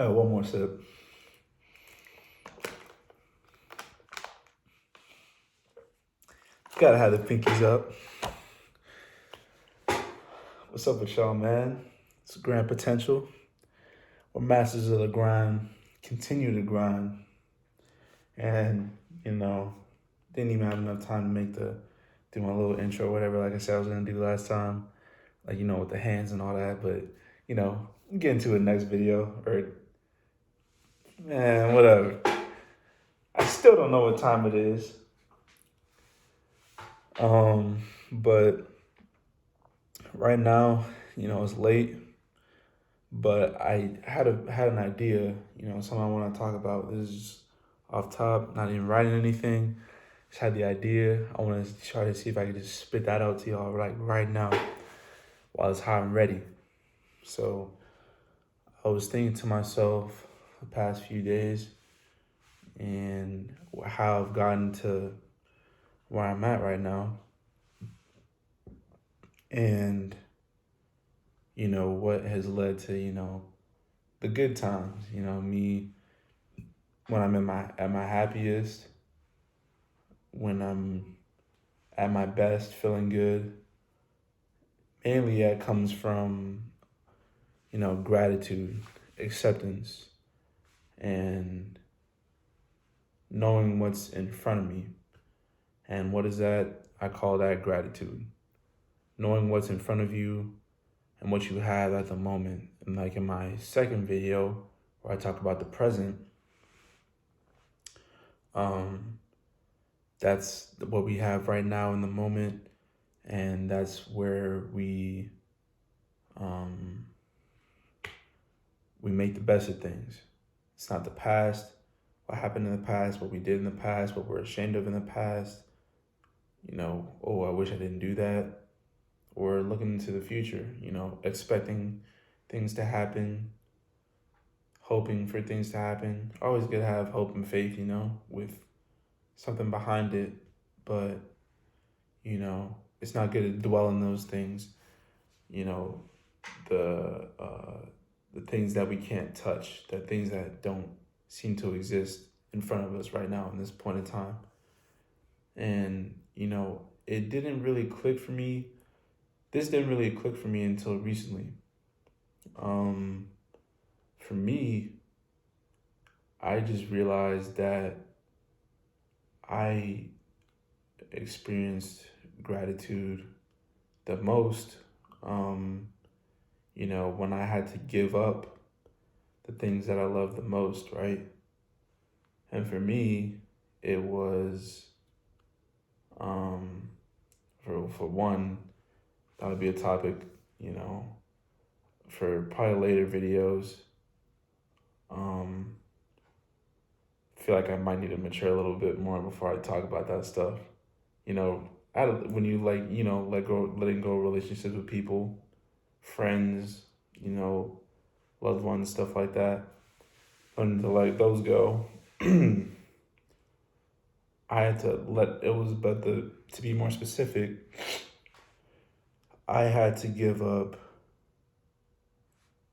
One more sip. Gotta have the pinkies up. What's up with y'all, man? It's Grand Potential. We're masters of the grind. Continue to grind. And, didn't even have enough time to do my little intro or whatever, like I said I was gonna do last time. Like, with the hands and all that. But, get into it next video. Or, man, whatever. I still don't know what time it is. But right now, it's late. But I had an idea, something I want to talk about. This is just off top, not even writing anything. Just had the idea. I want to try to see if I could just spit that out to y'all right now while it's hot and ready. So I was thinking to myself the past few days and how I've gotten to where I'm at right now. And, what has led to, the good times, me when I'm at my happiest, when I'm at my best, feeling good. Mainly that comes from, gratitude, acceptance, and knowing what's in front of me. And what is that? I call that gratitude. Knowing what's in front of you and what you have at the moment. And like in my second video where I talk about the present, that's what we have right now in the moment. And that's where we make the best of things. It's not the past, what happened in the past, what we did in the past, what we're ashamed of in the past. Oh, I wish I didn't do that. Or looking into the future, expecting things to happen, hoping for things to happen. Always good to have hope and faith, with something behind it. But, it's not good to dwell on those things, the things that we can't touch, the things that don't seem to exist in front of us right now in this point in time. And, it didn't really click for me. This didn't really click for me until recently. For me, I just realized that I experienced gratitude the most, when I had to give up the things that I love the most, right? And for me, it was, for one, that would be a topic, for probably later videos. Feel like I might need to mature a little bit more before I talk about that stuff. When you letting go of relationships with people, friends, loved ones, stuff like that. When to let those go, I had to to be more specific, I had to give up.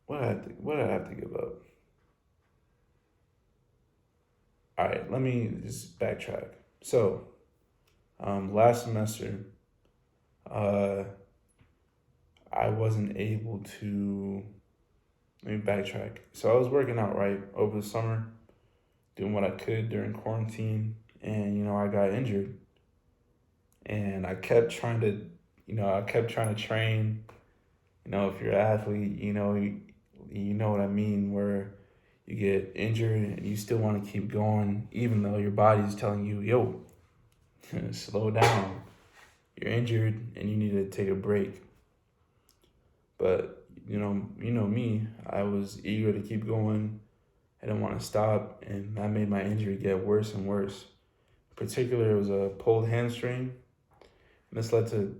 What did I have to give up? All right, let me just backtrack. So, last semester, I wasn't able to. Let me backtrack. So I was working out right over the summer, doing what I could during quarantine, and I got injured, and I kept trying to train. If you're an athlete, you know what I mean, where you get injured and you still want to keep going, even though your body's telling you, yo, slow down. You're injured and you need to take a break. But, me, I was eager to keep going. I didn't want to stop, and that made my injury get worse and worse. In particular, it was a pulled hamstring, and this led to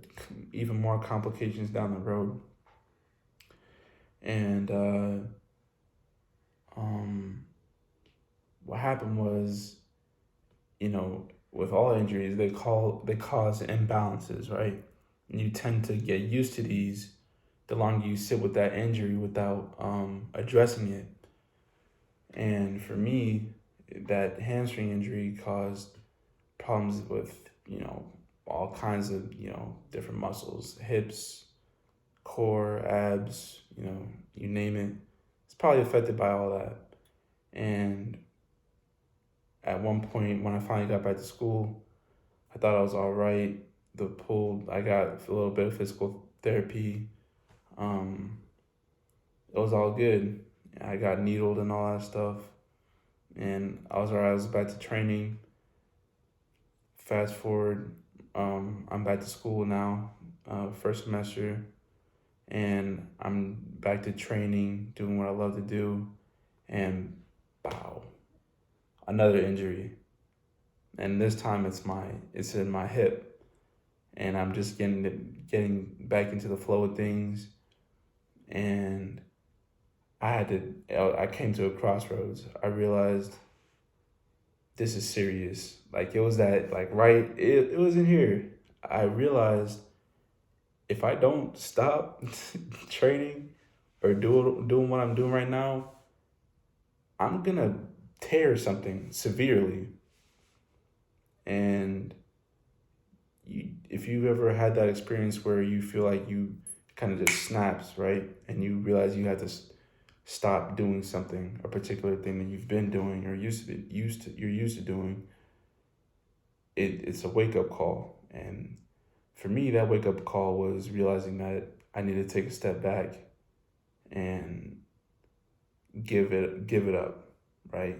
even more complications down the road. And what happened was, with all injuries, they cause imbalances, right? And you tend to get used to these the longer you sit with that injury without addressing it. And for me, that hamstring injury caused problems with, all kinds of, different muscles, hips, core, abs, you name it. It's probably affected by all that. And at one point, when I finally got back to school, I thought I was all right. I got a little bit of physical therapy. Um, it was all good. I got needled and all that stuff. And I was all right. I was back to training. Fast forward, I'm back to school now, first semester, and I'm back to training, doing what I love to do, and bow, another injury. And this time it's in my hip, and I'm just getting back into the flow of things, and I came to a crossroads. I realized this is serious. Like it was that like right it was in here. I realized if I don't stop training or doing what I'm doing right now, I'm gonna tear something severely. And if you've ever had that experience where you feel like you kind of just snaps, right, and you realize you have to stop doing something, a particular thing that you've been doing or you're used to doing, it's a wake up call. And for me, that wake up call was realizing that I need to take a step back and give it up, right?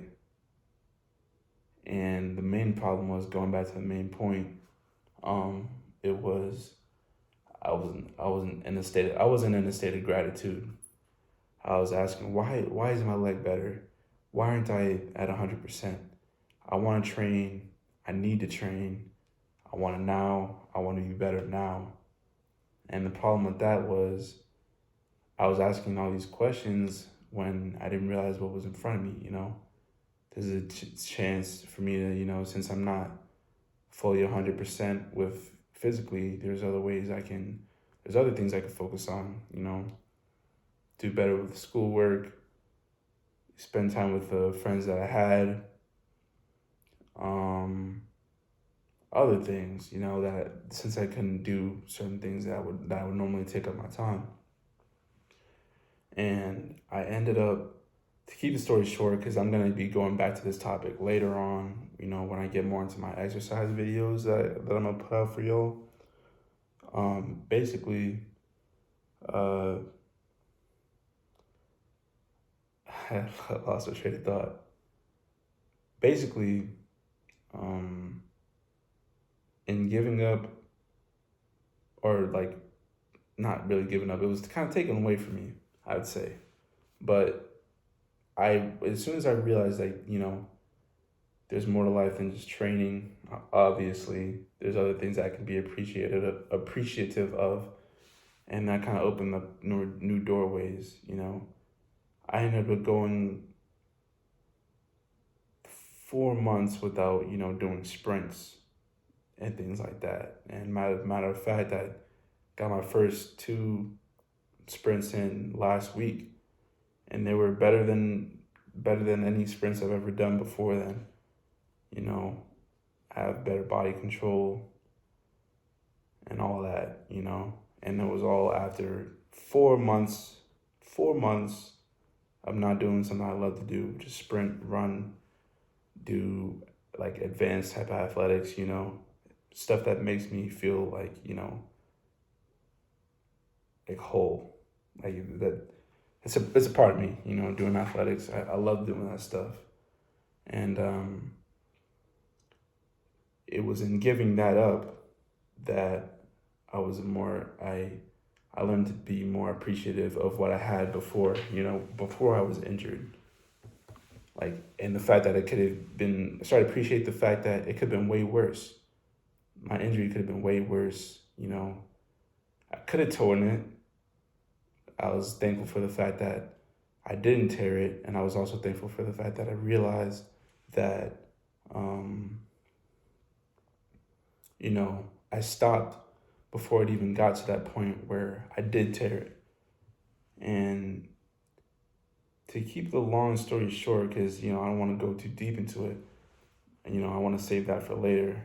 And the main problem was going back to the main point. It was I wasn't in a state of gratitude. I was asking why is my leg better? Why aren't I at 100%? I want to train. I need to train. I want to now. I want to be better now. And the problem with that was I was asking all these questions when I didn't realize what was in front of me, There's a chance for me to, since I'm not fully 100% with physically, there's other things I can focus on, do better with schoolwork, spend time with the friends that I had, other things, that since I couldn't do certain things that would normally take up my time. And I ended up, to keep the story short, because I'm going to be going back to this topic later on, when I get more into my exercise videos that I'm going to put out for y'all. Basically, I lost a train of thought. Basically, in giving up, or like not really giving up, it was kind of taken away from me, I would say. But as soon as I realized that, there's more to life than just training, obviously, there's other things I can be appreciative of, and that kind of opened up new doorways, I ended up going 4 months without, doing sprints and things like that. And matter of fact, I got my first 2 sprints in last week, and they were better than any sprints I've ever done before then. I have better body control and all that, and it was all after 4 months of not doing something I love to do, just sprint, run, do like advanced type of athletics, stuff that makes me feel like, like whole, like that. It's a part of me, doing athletics. I love doing that stuff, and it was in giving that up that I learned to be more appreciative of what I had before, before I was injured. Like, and the fact that it could have been, I started to appreciate the fact that it could have been way worse. My injury could have been way worse, I could have torn it. I was thankful for the fact that I didn't tear it, and I was also thankful for the fact that I realized that, I stopped before it even got to that point where I did tear it. And to keep the long story short, because I don't want to go too deep into it, and I want to save that for later.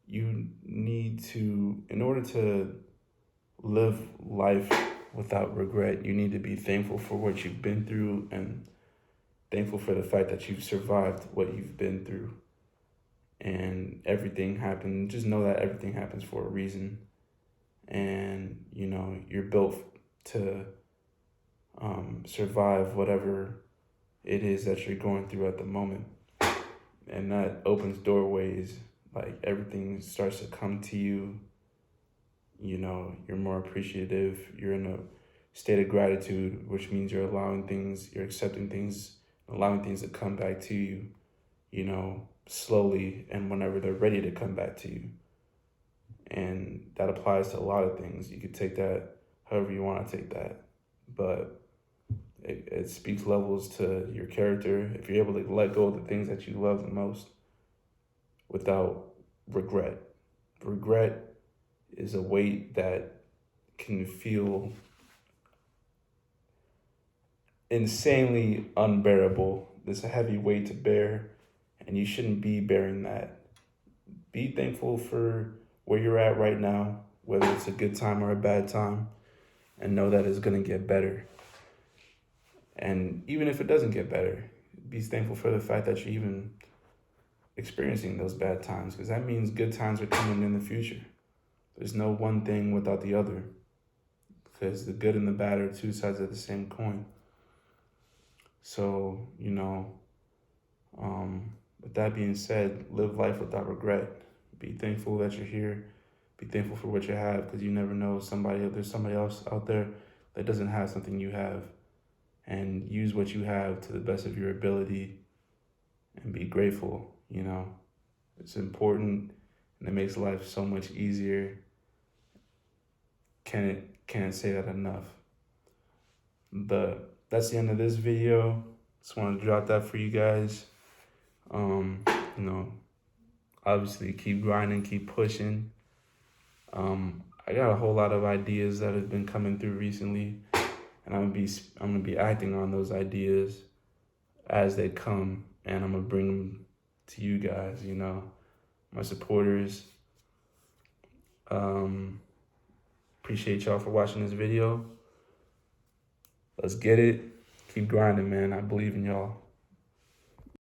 You need to, in order to live life without regret, you need to be thankful for what you've been through and thankful for the fact that you've survived what you've been through. And everything happened. Just know that everything happens for a reason. And, you're built to survive whatever it is that you're going through at the moment. And that opens doorways. Like everything starts to come to you. You're more appreciative. You're in a state of gratitude, which means you're allowing things, you're accepting things, allowing things to come back to you, slowly and whenever they're ready to come back to you. And that applies to a lot of things. You could take that however you want to take that. But it speaks levels to your character if you're able to let go of the things that you love the most without regret. Regret is a weight that can feel insanely unbearable. It's a heavy weight to bear, and you shouldn't be bearing that. Be thankful for where you're at right now, whether it's a good time or a bad time, and know that it's going to get better. And even if it doesn't get better, be thankful for the fact that you're even experiencing those bad times, because that means good times are coming in the future. There's no one thing without the other, because the good and the bad are two sides of the same coin. So, with that being said, live life without regret. Be thankful that you're here. Be thankful for what you have, because you never know, there's somebody else out there that doesn't have something you have. And use what you have to the best of your ability and be grateful. It's important, and it makes life so much easier. Can't say that enough. But that's the end of this video. Just want to drop that for you guys. Obviously keep grinding, keep pushing. I got a whole lot of ideas that have been coming through recently, and I'm gonna be acting on those ideas as they come, and I'm gonna bring them to you guys, my supporters. Appreciate y'all for watching this video. Let's get it. Keep grinding, man. I believe in y'all.